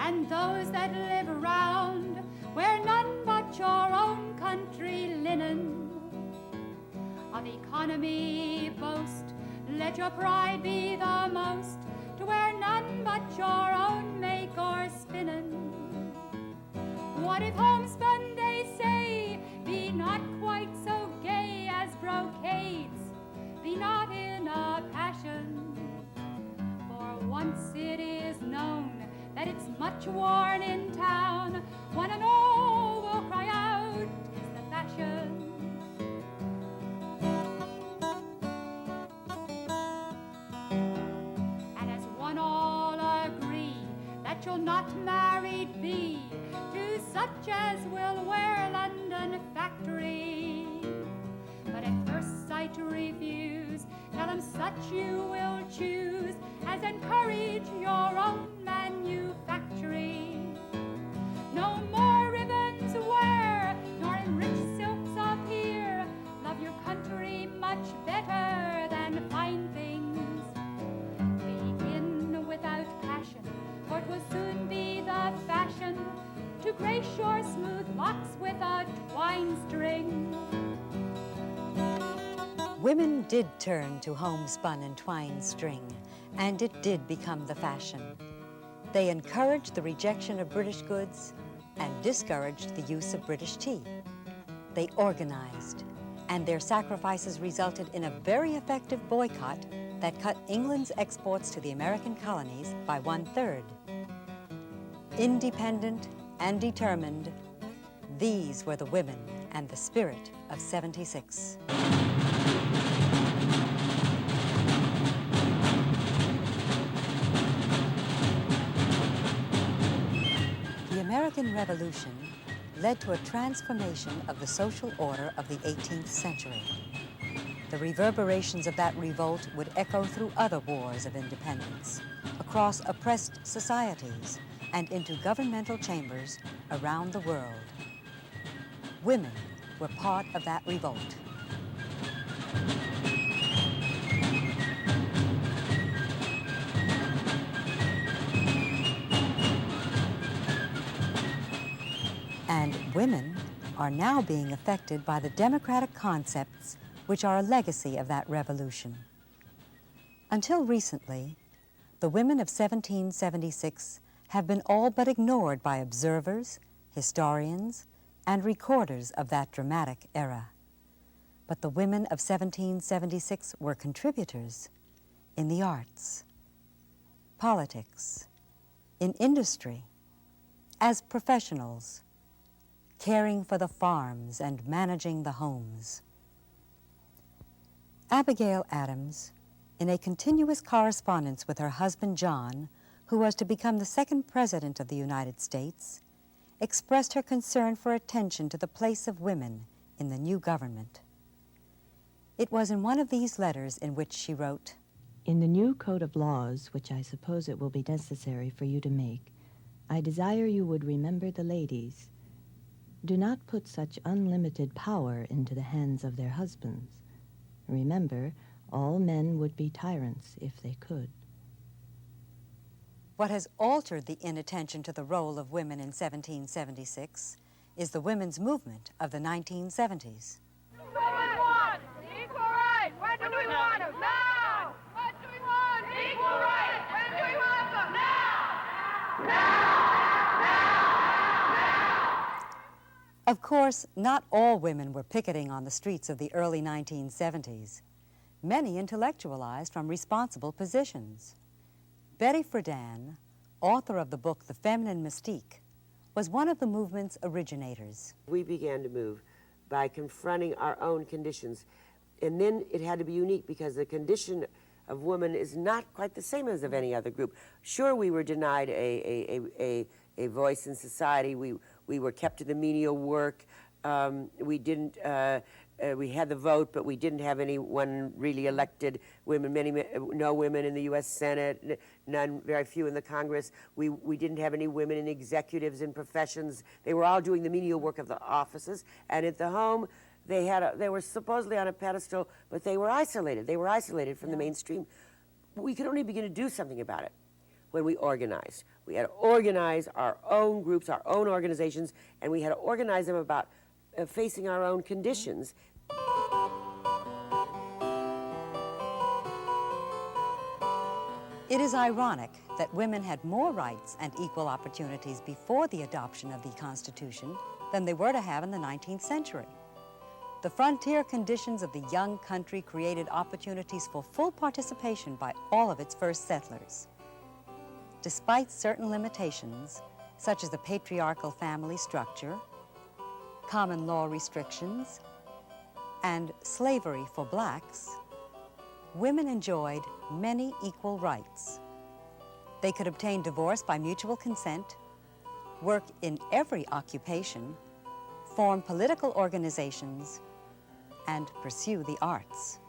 and those that live around, wear none but your own country linen. Of economy boast, let your pride be the most, to wear none but your own make or spinning. What if homespun, they say, be not quite so gay as brocades, be not in a passion? For once it is known that it's much worn in town, one and all will cry out, 'tis the fashion. And as one all agree that you'll not married be to such as will wear London factory, but at first sight refuse, tell them such you will choose as encourage your own manufactory. No more ribbons wear, nor in rich silks appear, love your country much better than fine things. Begin without passion, for it will soon be the fashion to grace your smooth locks with a twine string. Women did turn to homespun and twine string, and it did become the fashion. They encouraged the rejection of British goods and discouraged the use of British tea. They organized, and their sacrifices resulted in a very effective boycott that cut England's exports to the American colonies by 1/3. Independent and determined, these were the women and the spirit of '76. The American Revolution led to a transformation of the social order of the 18th century. The reverberations of that revolt would echo through other wars of independence, across oppressed societies, and into governmental chambers around the world. Women were part of that revolt. And women are now being affected by the democratic concepts which are a legacy of that revolution. Until recently, the women of 1776 have been all but ignored by observers, historians, and recorders of that dramatic era. But the women of 1776 were contributors in the arts, politics, in industry, as professionals, caring for the farms and managing the homes. Abigail Adams, in a continuous correspondence with her husband John, who was to become the second President of the United States, expressed her concern for attention to the place of women in the new government. It was in one of these letters in which she wrote, "In the new code of laws, which I suppose it will be necessary for you to make, I desire you would remember the ladies. Do not put such unlimited power into the hands of their husbands. Remember, all men would be tyrants if they could." What has altered the inattention to the role of women in 1776 is the women's movement of the 1970s. What do we want? Equal rights. When do we want them? Now. What do we want? Equal rights. When do we want them? Now. Now. Of course, not all women were picketing on the streets of the early 1970s. Many intellectualized from responsible positions. Betty Friedan, author of the book The Feminine Mystique, was one of the movement's originators. We began to move by confronting our own conditions, and then it had to be unique because the condition of women is not quite the same as of any other group. Sure, we were denied a voice in society. We were kept to the menial work. We didn't. We had the vote, but we didn't have anyone really elected. Women, no women in the U.S. Senate, none, very few in the Congress. We didn't have any women in executives and professions. They were all doing the menial work of the offices. And at the home, they were supposedly on a pedestal, but they were isolated. They were isolated from the mainstream. We could only begin to do something about it when we organized. We had to organize our own groups, our own organizations, and we had to organize them about facing our own conditions. It is ironic that women had more rights and equal opportunities before the adoption of the Constitution than they were to have in the 19th century. The frontier conditions of the young country created opportunities for full participation by all of its first settlers. Despite certain limitations, such as the patriarchal family structure, common law restrictions, and slavery for blacks, women enjoyed many equal rights. They could obtain divorce by mutual consent, work in every occupation, form political organizations, and pursue the arts.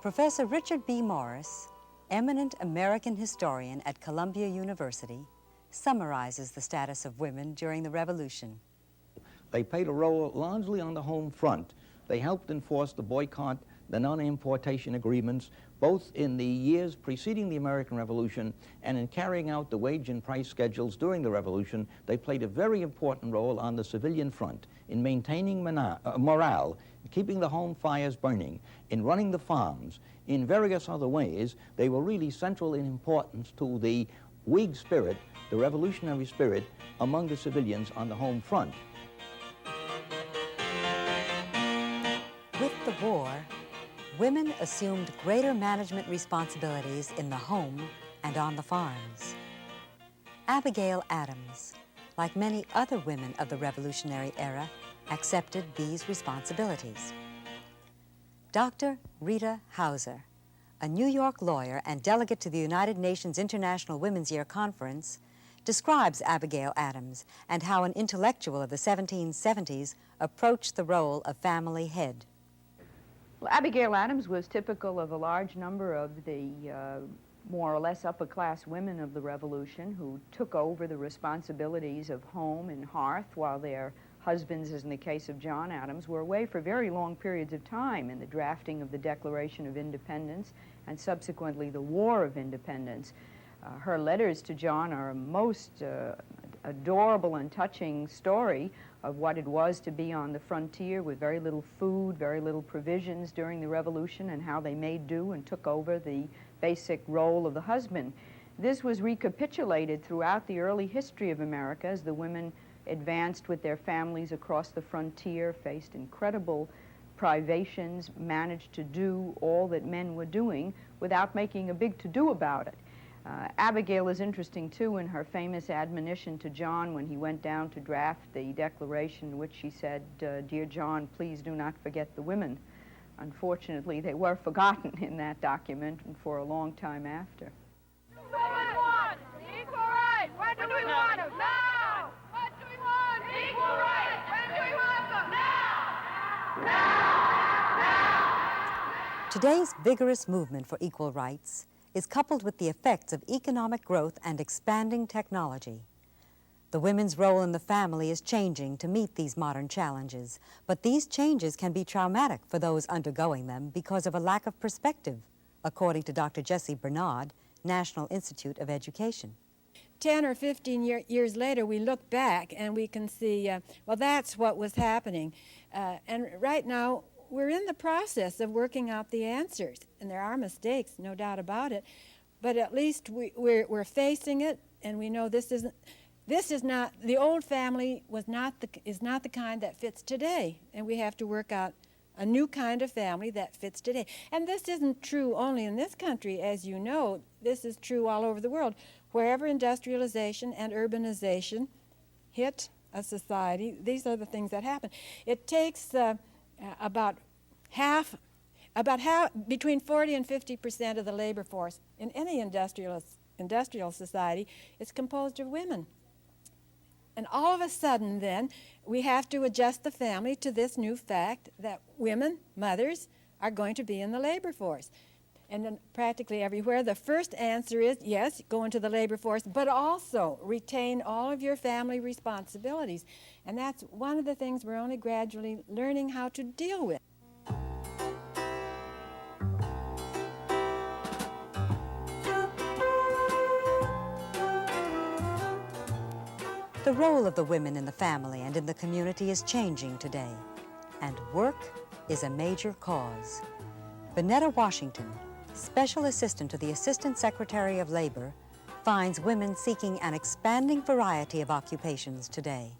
Professor Richard B. Morris, eminent American historian at Columbia University, summarizes the status of women during the Revolution. They played a role largely on the home front. They helped enforce the boycott, the non-importation agreements, both in the years preceding the American Revolution and in carrying out the wage and price schedules during the Revolution. They played a very important role on the civilian front in maintaining morale, in keeping the home fires burning, in running the farms. In various other ways, they were really central in importance to the Whig spirit, the revolutionary spirit, among the civilians on the home front. With the war, women assumed greater management responsibilities in the home and on the farms. Abigail Adams, like many other women of the Revolutionary era, accepted these responsibilities. Dr. Rita Hauser, a New York lawyer and delegate to the United Nations International Women's Year Conference, describes Abigail Adams and how an intellectual of the 1770s approached the role of family head. Well, Abigail Adams was typical of a large number of the more or less upper-class women of the Revolution who took over the responsibilities of home and hearth while their husbands, as in the case of John Adams, were away for very long periods of time in the drafting of the Declaration of Independence and subsequently the War of Independence. Her letters to John are a most adorable and touching story of what it was to be on the frontier with very little food, very little provisions during the Revolution, and how they made do and took over the basic role of the husband. This was recapitulated throughout the early history of America as the women advanced with their families across the frontier, faced incredible privations, managed to do all that men were doing without making a big to-do about it. Abigail is interesting, too, in her famous admonition to John when he went down to draft the Declaration, in which she said, "Dear John, please do not forget the women." Unfortunately, they were forgotten in that document and for a long time after. What do we want? Equal rights. When do we want them? Now. What do we want? Equal rights. When do we want them? Now. Now. Today's vigorous movement for equal rights is coupled with the effects of economic growth and expanding technology. The women's role in the family is changing to meet these modern challenges, but these changes can be traumatic for those undergoing them because of a lack of perspective, according to Dr. Jessie Bernard, National Institute of Education. 10 or 15 years later, we look back and we can see, well, that's what was happening. And right now, we're in the process of working out the answers, and there are mistakes, no doubt about it, but at least we're facing it, and we know this is not, the old family is not the kind that fits today, and we have to work out a new kind of family that fits today. And this isn't true only in this country, as you know, this is true all over the world. Wherever industrialization and urbanization hit a society, these are the things that happen. It takes between 40 and 50% of the labor force in any industrial society is composed of women. And all of a sudden then, we have to adjust the family to this new fact that women, mothers, are going to be in the labor force. And then practically everywhere, the first answer is, yes, go into the labor force, but also retain all of your family responsibilities. And that's one of the things we're only gradually learning how to deal with. The role of the women in the family and in the community is changing today, and work is a major cause. BENNETTA Washington, Special Assistant to the Assistant Secretary of Labor, finds women seeking an expanding variety of occupations today.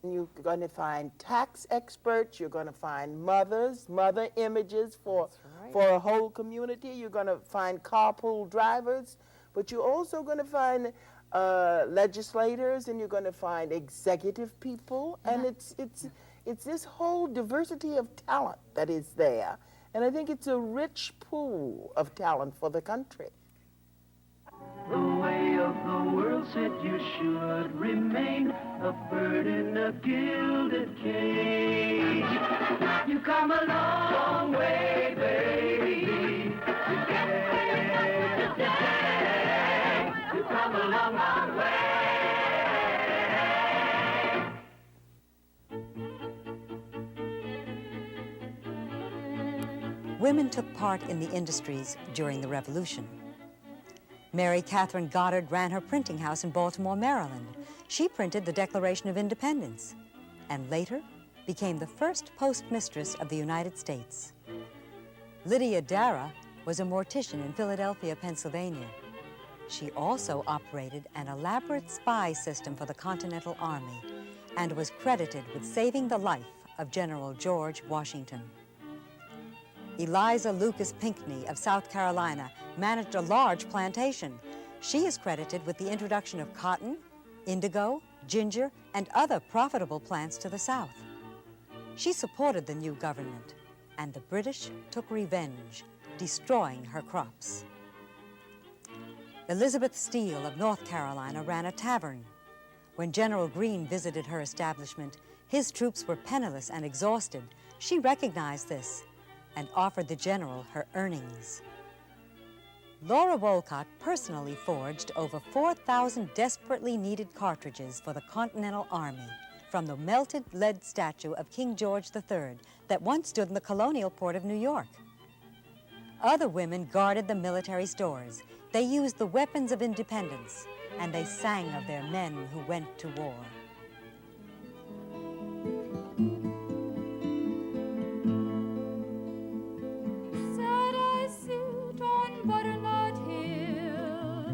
You're going to find tax experts, you're going to find mothers, mother images for a whole community, you're going to find carpool drivers, but you're also going to find legislators, and you're going to find executive people, and it's this whole diversity of talent that is there, and I think it's a rich pool of talent for the country. The way of the world said you should remain a bird in a gilded cage. You come a long way, baby, today. You come a long, long way. Women took part in the industries during the Revolution. Mary Catherine Goddard ran her printing house in Baltimore, Maryland. She printed the Declaration of Independence and later became the first postmistress of the United States. Lydia Dara was a mortician in Philadelphia, Pennsylvania. She also operated an elaborate spy system for the Continental Army and was credited with saving the life of General George Washington. Eliza Lucas Pinckney of South Carolina managed a large plantation. She is credited with the introduction of cotton, indigo, ginger, and other profitable plants to the South. She supported the new government, and the British took revenge, destroying her crops. Elizabeth Steele of North Carolina ran a tavern. When General Greene visited her establishment, his troops were penniless and exhausted. She recognized this and offered the general her earnings. Laura Wolcott personally forged over 4,000 desperately needed cartridges for the Continental Army from the melted lead statue of King George III that once stood in the colonial port of New York. Other women guarded the military stores. They used the weapons of independence, and they sang of their men who went to war. Butternut Hill,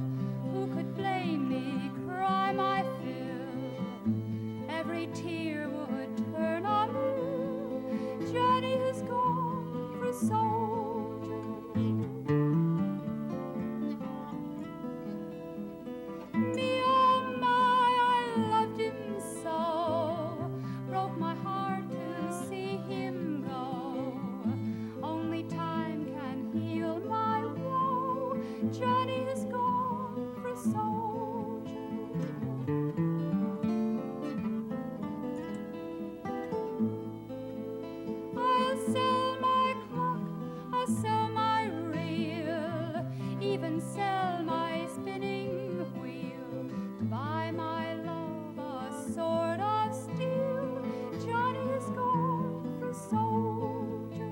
who could blame me, cry my fill, every tear would turn on me, Johnny has gone for soldier. Me, oh my, I loved him so, broke my heart to see him go, only time can heal my woe, Johnny has gone for soldier. I'll sell my clock, I'll sell my reel, even sell my spinning wheel, to buy my love a sword of steel, Johnny has gone for soldier.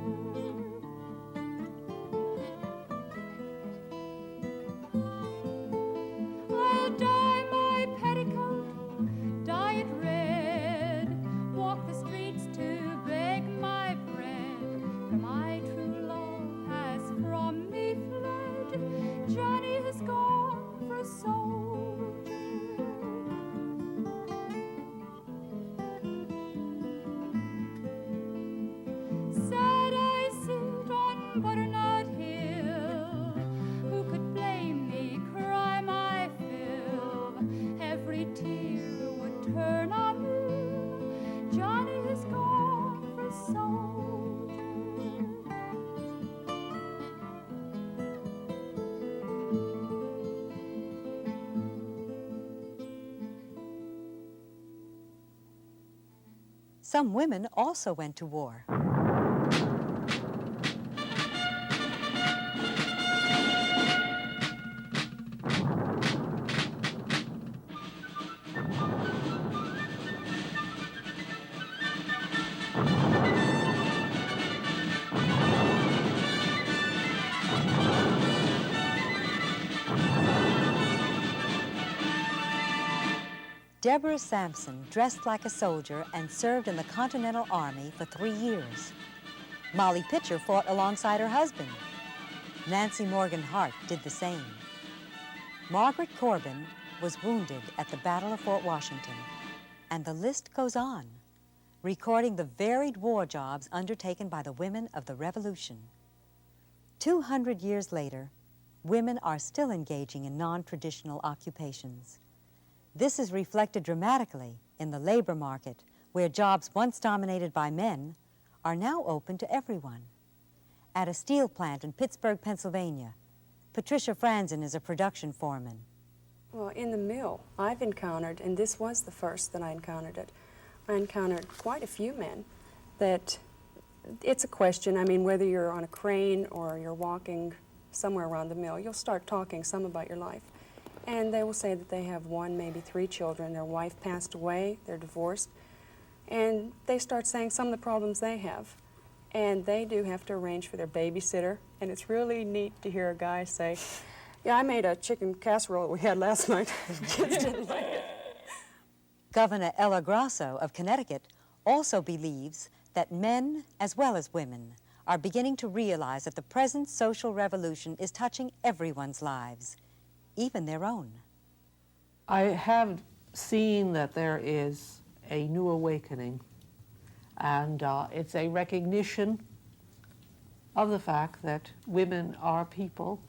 I'll dye my petticoat, dye it red, walk the streets to beg my bread, for my true love has from me fled, Johnny has gone for soldier. Sad I sit on Butternut Hill, who could blame me, cry my fill, every tear would turn on me, Johnny has gone for soldier. Some women also went to war. Deborah Sampson dressed like a soldier and served in the Continental Army for 3 years. Molly Pitcher fought alongside her husband. Nancy Morgan Hart did the same. Margaret Corbin was wounded at the Battle of Fort Washington, and the list goes on, recording the varied war jobs undertaken by the women of the Revolution. 200 years later, women are still engaging in non-traditional occupations. This is reflected dramatically in the labor market, where jobs once dominated by men are now open to everyone. At a steel plant in Pittsburgh, Pennsylvania, Patricia Friedan is a production foreman. Well, in the mill, I've encountered, and this was the first that I encountered it, I encountered quite a few men that it's a question, I mean, whether you're on a crane or you're walking somewhere around the mill, you'll start talking some about your life. And they will say that they have 1, maybe 3 children, their wife passed away, they're divorced, and they start saying some of the problems they have. And they do have to arrange for their babysitter, and it's really neat to hear a guy say, yeah, I made a chicken casserole that we had last night. Kids didn't like it. Governor Ella Grasso of Connecticut also believes that men, as well as women, are beginning to realize that the present social revolution is touching everyone's lives, even their own. I have seen that there is a new awakening, and it's a recognition of the fact that women are people,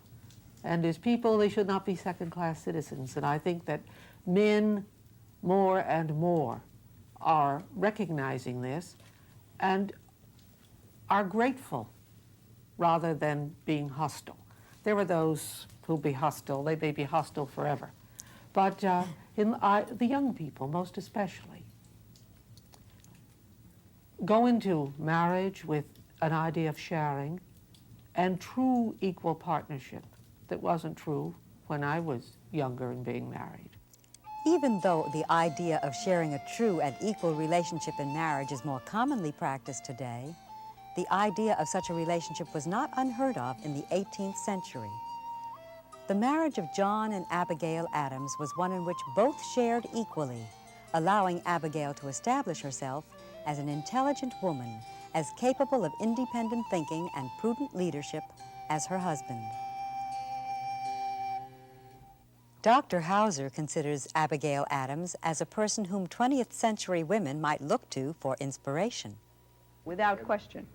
and as people they should not be second-class citizens. And I think that men more and more are recognizing this and are grateful rather than being hostile. There are those who'll be hostile, they may be hostile forever. But the young people, most especially, go into marriage with an idea of sharing and true equal partnership that wasn't true when I was younger and being married. Even though the idea of sharing a true and equal relationship in marriage is more commonly practiced today, the idea of such a relationship was not unheard of in the 18th century. The marriage of John and Abigail Adams was one in which both shared equally, allowing Abigail to establish herself as an intelligent woman, as capable of independent thinking and prudent leadership as her husband. Dr. Hauser considers Abigail Adams as a person whom 20th century women might look to for inspiration. Without question,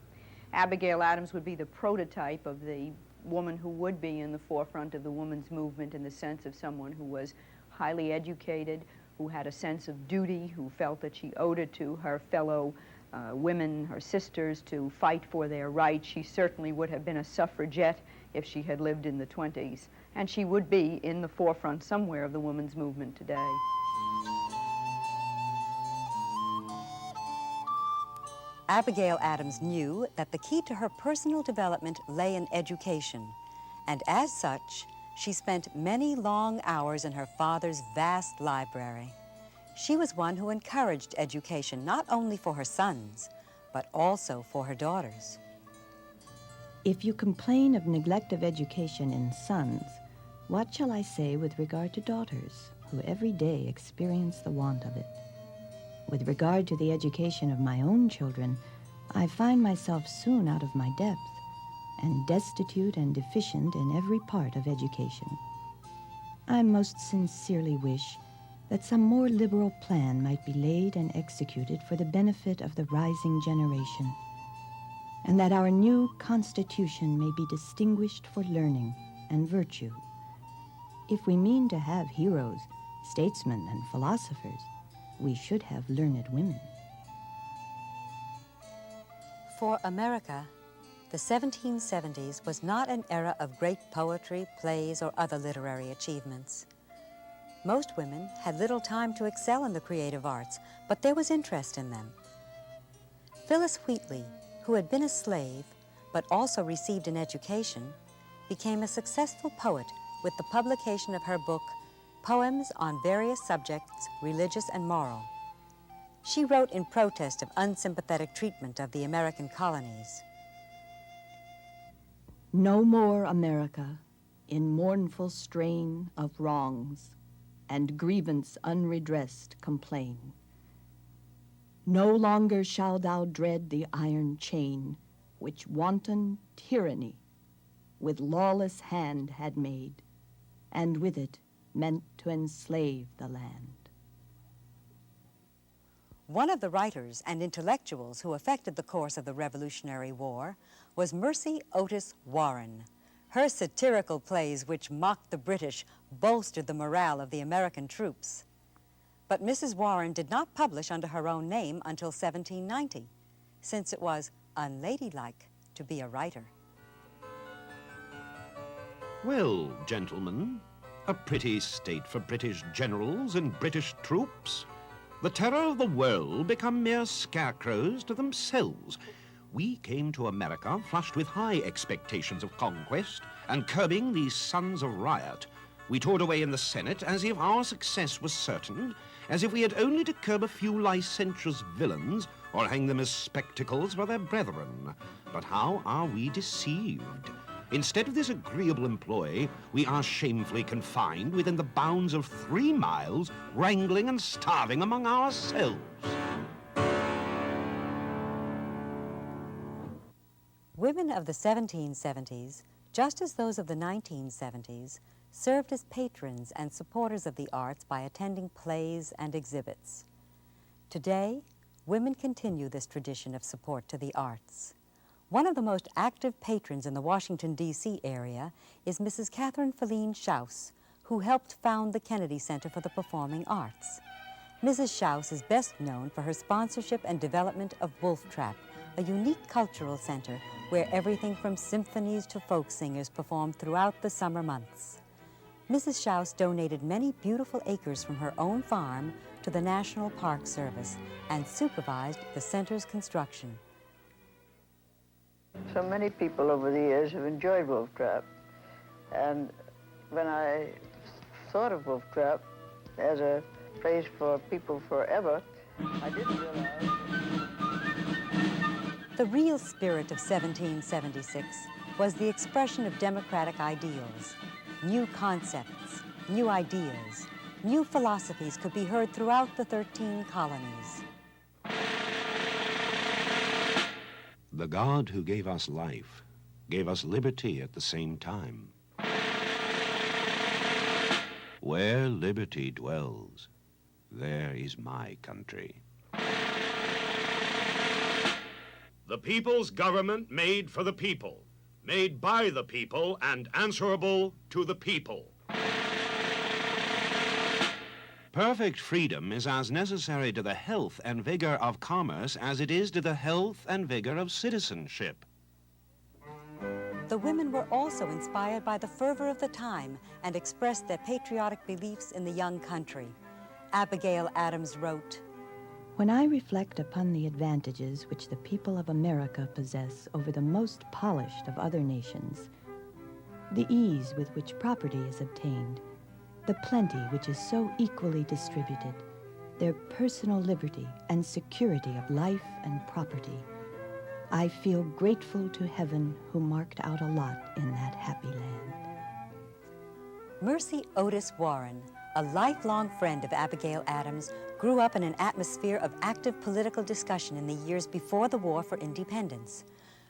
Abigail Adams would be the prototype of the woman who would be in the forefront of the women's movement in the sense of someone who was highly educated, who had a sense of duty, who felt that she owed it to her fellow women, her sisters, to fight for their rights. She certainly would have been a suffragette if she had lived in the 20s, and she would be in the forefront somewhere of the women's movement today. Abigail Adams knew that the key to her personal development lay in education, and as such, she spent many long hours in her father's vast library. She was one who encouraged education not only for her sons, but also for her daughters. If you complain of neglect of education in sons, what shall I say with regard to daughters, who every day experience the want of it? With regard to the education of my own children, I find myself soon out of my depth, and destitute and deficient in every part of education. I most sincerely wish that some more liberal plan might be laid and executed for the benefit of the rising generation, and that our new Constitution may be distinguished for learning and virtue. If we mean to have heroes, statesmen, and philosophers, we should have learned women. For America, the 1770s was not an era of great poetry, plays, or other literary achievements. Most women had little time to excel in the creative arts, but there was interest in them. Phillis Wheatley, who had been a slave, but also received an education, became a successful poet with the publication of her book, Poems on Various Subjects, Religious and Moral. She wrote in protest of unsympathetic treatment of the American colonies. No more America, in mournful strain of wrongs, and grievance unredressed complain. No longer shalt thou dread the iron chain which wanton tyranny with lawless hand had made, and with it meant to enslave the land. One of the writers and intellectuals who affected the course of the Revolutionary War was Mercy Otis Warren. Her satirical plays, which mocked the British, bolstered the morale of the American troops. But Mrs. Warren did not publish under her own name until 1790, since it was unladylike to be a writer. Well, gentlemen, a pretty state for British generals and British troops. The terror of the world become mere scarecrows to themselves. We came to America flushed with high expectations of conquest and curbing these sons of riot. We toured away in the Senate as if our success was certain, as if we had only to curb a few licentious villains or hang them as spectacles for their brethren. But how are we deceived? Instead of this agreeable employ, we are shamefully confined within the bounds of 3 miles, wrangling and starving among ourselves. Women of the 1770s, just as those of the 1970s, served as patrons and supporters of the arts by attending plays and exhibits. Today, women continue this tradition of support to the arts. One of the most active patrons in the Washington, D.C. area is Mrs. Catherine Philene SHOUSE, who helped found the Kennedy Center for the Performing Arts. Mrs. SHOUSE is best known for her sponsorship and development of Wolf Trap, a unique cultural center where everything from symphonies to folk singers perform throughout the summer months. Mrs. SHOUSE donated many beautiful acres from her own farm to the National Park Service and supervised the center's construction. So many people over the years have enjoyed Wolf Trap, and when I thought of Wolf Trap as a place for people forever, I didn't realize. The real spirit of 1776 was the expression of democratic ideals. New concepts, new ideas, new philosophies could be heard throughout the 13 colonies. The God who gave us life gave us liberty at the same time. Where liberty dwells, there is my country. The people's government made for the people, made by the people, and answerable to the people. Perfect freedom is as necessary to the health and vigor of commerce as it is to the health and vigor of citizenship. The women were also inspired by the fervor of the time and expressed their patriotic beliefs in the young country. Abigail Adams wrote, "When I reflect upon the advantages which the people of America possess over the most polished of other nations, the ease with which property is obtained, the plenty which is so equally distributed, their personal liberty and security of life and property, I feel grateful to heaven who marked out a lot in that happy land." Mercy Otis Warren, a lifelong friend of Abigail Adams, grew up in an atmosphere of active political discussion in the years before the War for Independence.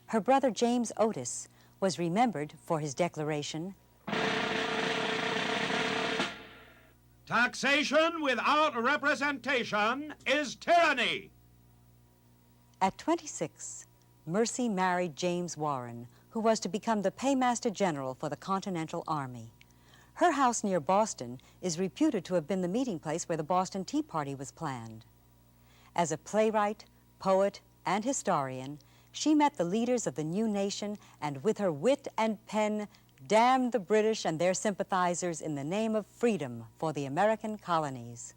Her brother James Otis was remembered for his declaration, "Taxation without representation is tyranny." At 26, Mercy married James Warren, who was to become the Paymaster General for the Continental Army. Her house near Boston is reputed to have been the meeting place where the Boston Tea Party was planned. As a playwright, poet, and historian, she met the leaders of the new nation and with her wit and pen damned the British and their sympathizers in the name of freedom for the American colonies.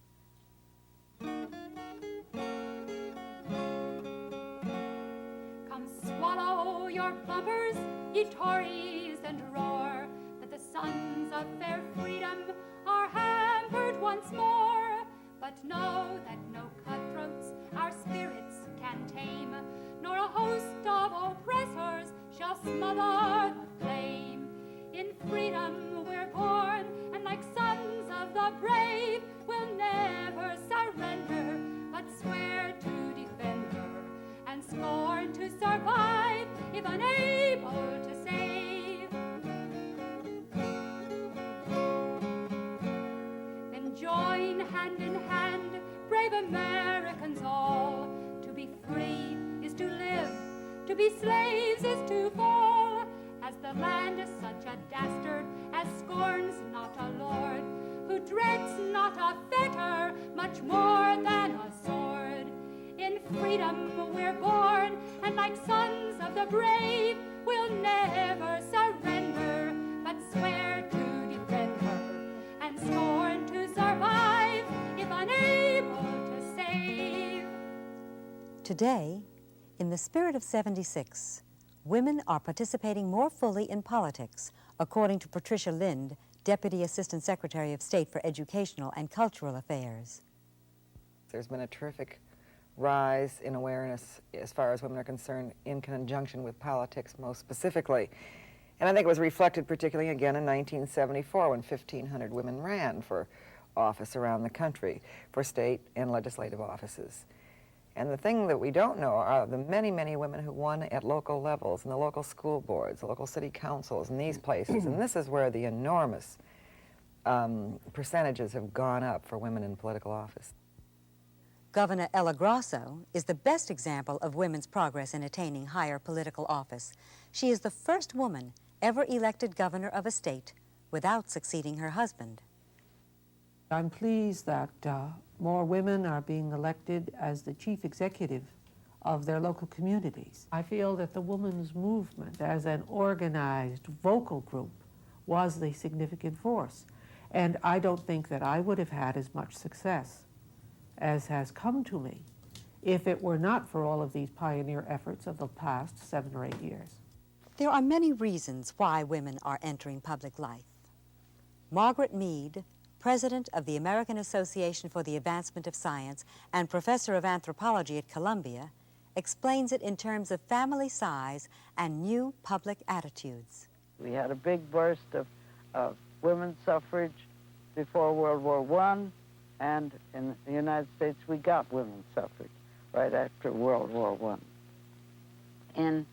Come swallow your bumpers, ye Tories, and roar that the sons of fair freedom are hampered once more. But know that no cutthroats our spirits can tame, nor a host of oppressors shall smother the flame. In freedom we're born, and like sons of the brave, be slaves is to fall, as the land is such a dastard as scorns not a lord, who dreads not a fetter much more than a sword. In freedom we're born, and like sons of the brave, we'll never surrender, but swear to defend her, and scorn to survive if unable to save. Today, in the spirit of '76, women are participating more fully in politics, according to Patricia Lind, Deputy Assistant Secretary of State for Educational and Cultural Affairs. There's been a terrific rise in awareness as far as women are concerned in conjunction with politics most specifically. And I think it was reflected particularly again in 1974 when 1,500 women ran for office around the country, for state and legislative offices. And the thing that we don't know are the many, many women who won at local levels, in the local school boards, the local city councils, and these places. And this is where the enormous percentages have gone up for women in political office. Governor Ella Grasso is the best example of women's progress in attaining higher political office. She is the first woman ever elected governor of a state without succeeding her husband. I'm pleased that more women are being elected as the chief executive of their local communities. I feel that the women's movement as an organized vocal group was the significant force. And I don't think that I would have had as much success as has come to me if it were not for all of these pioneer efforts of the past 7 or 8 years. There are many reasons why women are entering public life. Margaret Mead, president of the American Association for the Advancement of Science and professor of anthropology at Columbia, explains it in terms of family size and new public attitudes. We had a big burst of women's suffrage before World War I, and in the United States we got women's suffrage right after World War I. And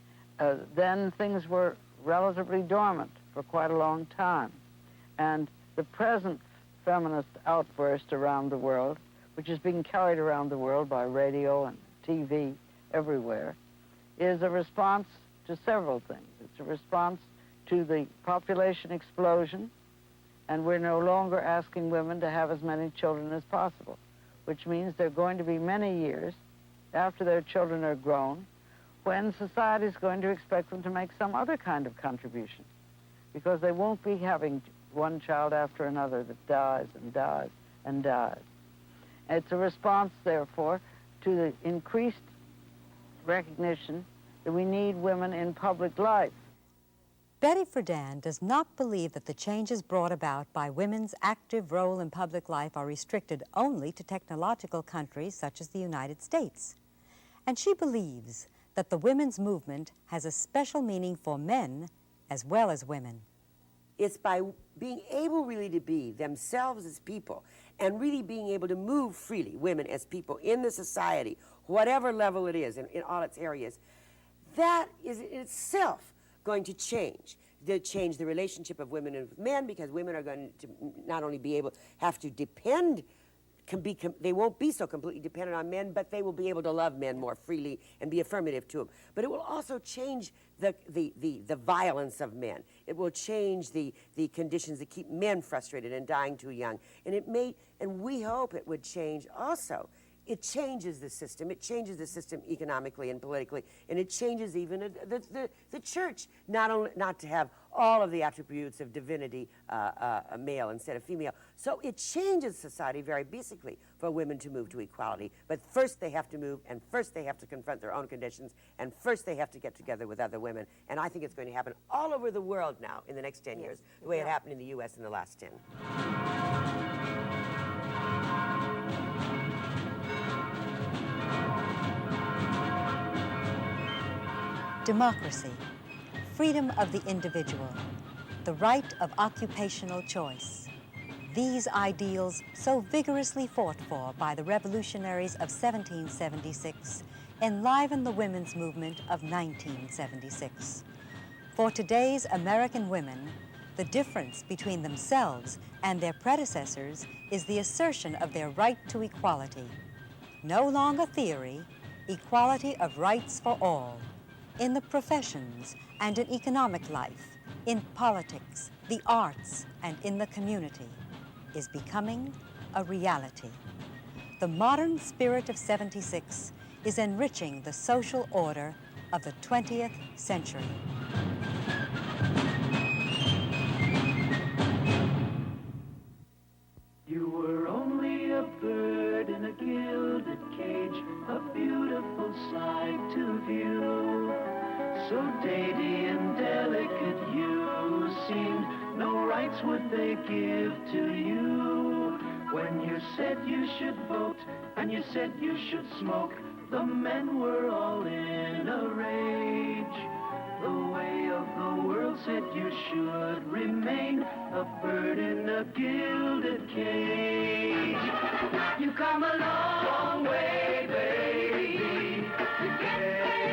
then things were relatively dormant for quite a long time. And the present feminist outburst around the world, which is being carried around the world by radio and TV everywhere, is a response to several things. It's a response to the population explosion, and we're no longer asking women to have as many children as possible, which means there are going to be many years after their children are grown when society is going to expect them to make some other kind of contribution, because they won't be having one child after another that dies and dies and dies. It's a response, therefore, to the increased recognition that we need women in public life. Betty Friedan does not believe that the changes brought about by women's active role in public life are restricted only to technological countries such as the United States. And she believes that the women's movement has a special meaning for men as well as women. It's by being able really to be themselves as people and really being able to move freely, women as people in the society, whatever level it is in all its areas, that is in itself going to change the relationship of women and men, because women are going to not only be able, have to depend, they won't be so completely dependent on men, but they will be able to love men more freely and be affirmative to them. But it will also change the violence of men. It will change the conditions that keep men frustrated and dying too young. And it may, and we hope it would change also. It changes the system. It changes the system economically and politically, and it changes even the church. Not to have all of the attributes of divinity, male instead of female. So it changes society very basically for women to move to equality. But first they have to move, and first they have to confront their own conditions, and first they have to get together with other women. And I think it's going to happen all over the world now in the next 10 years, the way it happened in the U.S. in the last 10. Democracy, freedom of the individual, the right of occupational choice. These ideals, so vigorously fought for by the revolutionaries of 1776, enliven the women's movement of 1976. For today's American women, the difference between themselves and their predecessors is the assertion of their right to equality. No longer theory, equality of rights for all. in the professions and in economic life, in politics, the arts, and in the community, is becoming a reality. The modern spirit of '76 is enriching the social order of the 20th century. You were only a bird in a gilded cage, a beautiful sight to view. So dainty and delicate you seemed, no rights would they give to you. When you said you should vote and you said you should smoke, the men were all in a rage. The way of the world said you should remain a bird in a gilded cage. You come a long way, baby, to get there.